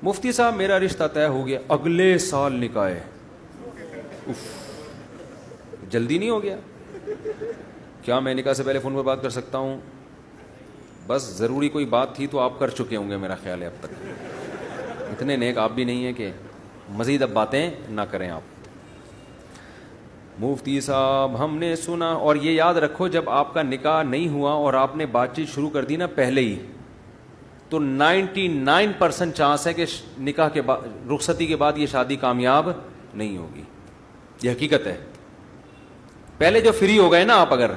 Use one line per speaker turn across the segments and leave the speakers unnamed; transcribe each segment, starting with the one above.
مفتی صاحب میرا رشتہ طے ہو گیا، اگلے سال نکاح ہے. اف، جلدی نہیں ہو گیا؟ کیا میں نکاح سے پہلے فون پر بات کر سکتا ہوں؟ بس ضروری کوئی بات تھی تو آپ کر چکے ہوں گے میرا خیال ہے اب تک. اتنے نیک آپ بھی نہیں ہیں کہ مزید اب باتیں نہ کریں آپ. مفتی صاحب ہم نے سنا، اور یہ یاد رکھو جب آپ کا نکاح نہیں ہوا اور آپ نے بات چیت شروع کر دی نا پہلے ہی، تو 99% چانس ہے کہ نکاح کے بعد، رخصتی کے بعد یہ شادی کامیاب نہیں ہوگی. یہ حقیقت ہے. پہلے جو فری ہو گئے نا آپ اگر،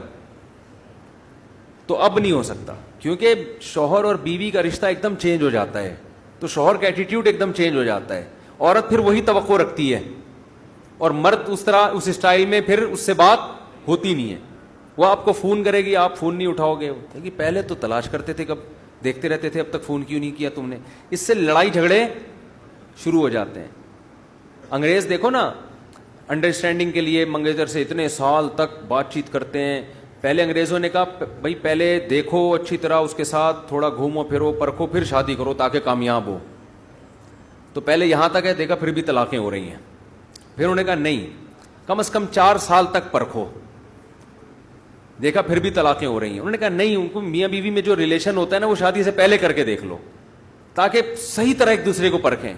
تو اب نہیں ہو سکتا، کیونکہ شوہر اور بیوی کا رشتہ ایک دم چینج ہو جاتا ہے. تو شوہر کا ایٹیٹیوڈ ایک دم چینج ہو جاتا ہے. عورت پھر وہی توقع رکھتی ہے، اور مرد اس طرح اس اسٹائل میں پھر اس سے بات ہوتی نہیں ہے. وہ آپ کو فون کرے گی، آپ فون نہیں اٹھاؤ گے کہ پہلے تو تلاش کرتے تھے، کب دیکھتے رہتے تھے، اب تک فون کیوں نہیں کیا تم نے. اس سے لڑائی جھگڑے شروع ہو جاتے ہیں. انگریز دیکھو نا، انڈرسٹینڈنگ کے لیے منگیتر سے اتنے سال تک بات چیت کرتے ہیں. پہلے انگریزوں نے کہا بھائی پہلے دیکھو اچھی طرح اس کے ساتھ، تھوڑا گھومو پھرو پرکھو، پھر شادی کرو تاکہ کامیاب ہو. تو پہلے یہاں تک ہے، دیکھا پھر بھی طلاقیں ہو رہی ہیں. پھر انہوں نے کہا نہیں، کم از کم 4 سال تک پرکھو. دیکھا پھر بھی طلاقیں ہو رہی ہیں. انہوں نے کہا نہیں، ان کو میاں بیوی میں جو ریلیشن ہوتا ہے نا وہ شادی سے پہلے کر کے دیکھ لو تاکہ صحیح طرح ایک دوسرے کو پرکھیں.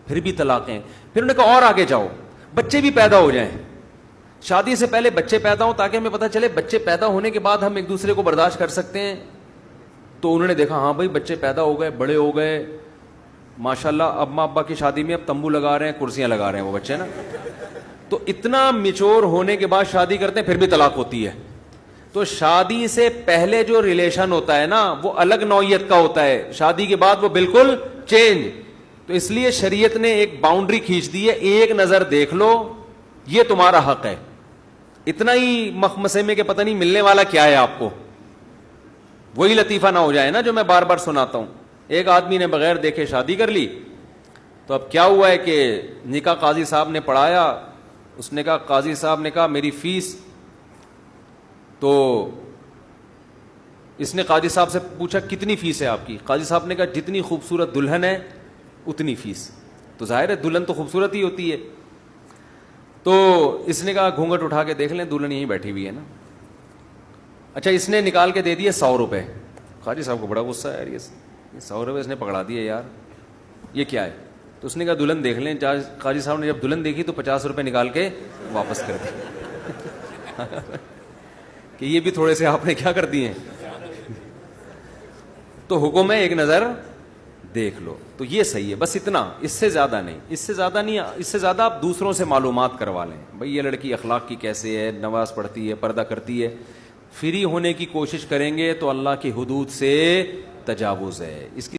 پھر بھی طلاقیں. پھر انہوں نے کہا اور آگے جاؤ، بچے بھی پیدا ہو جائیں، شادی سے پہلے بچے پیدا ہوں تاکہ ہمیں پتہ چلے بچے پیدا ہونے کے بعد ہم ایک دوسرے کو برداشت کر سکتے ہیں. تو انہوں نے دیکھا ہاں بھائی بچے پیدا ہو گئے، بڑے ہو گئے ماشاءاللہ، اماں ابا کی شادی میں اب تمبو لگا رہے ہیں، کرسیاں لگا رہے ہیں وہ بچے نا. تو اتنا میچور ہونے کے بعد شادی کرتے ہیں، پھر بھی طلاق ہوتی ہے. تو شادی سے پہلے جو ریلیشن ہوتا ہے نا وہ الگ نوعیت کا ہوتا ہے، شادی کے بعد وہ بالکل چینج. تو اس لیے شریعت نے ایک باؤنڈری کھینچ دی ہے، ایک نظر دیکھ لو، یہ تمہارا حق ہے. اتنا ہی مخمسے میں کہ پتہ نہیں ملنے والا کیا ہے آپ کو، وہی لطیفہ نہ ہو جائے نا جو میں بار بار سناتا ہوں. ایک آدمی نے بغیر دیکھے شادی کر لی. تو اب کیا ہوا ہے کہ نکاح قاضی صاحب نے پڑھایا. اس نے کہا، قاضی صاحب نے کہا میری فیس. تو اس نے قاضی صاحب سے پوچھا کتنی فیس ہے آپ کی. قاضی صاحب نے کہا جتنی خوبصورت دلہن ہے اتنی فیس. تو ظاہر ہے دلہن تو خوبصورت ہی ہوتی ہے. تو اس نے کہا گھونگھٹ اٹھا کے دیکھ لیں، دلہن یہیں بیٹھی ہوئی ہے نا. اچھا، اس نے نکال کے دے دیے 100 روپے. قاضی صاحب کو بڑا غصہ ہے، یار یہ 100 روپے اس نے پکڑا دیے یار، یہ کیا ہے. تو اس نے کہا دلہن دیکھ لیں. قاضی صاحب نے جب دلہن دیکھی تو 50 روپے نکال کے واپس کر دی کہ یہ بھی تھوڑے سے آپ نے کیا کر دیے ہیں. تو حکم ہے ایک نظر دیکھ لو. تو یہ صحیح ہے، بس اتنا، اس سے زیادہ نہیں، اس سے زیادہ نہیں. اس سے زیادہ آپ دوسروں سے معلومات کروا لیں، بھئی یہ لڑکی اخلاق کی کیسے ہے، نماز پڑھتی ہے، پردہ کرتی ہے. فری ہونے کی کوشش کریں گے تو اللہ کی حدود سے تجاوز ہے. اس کی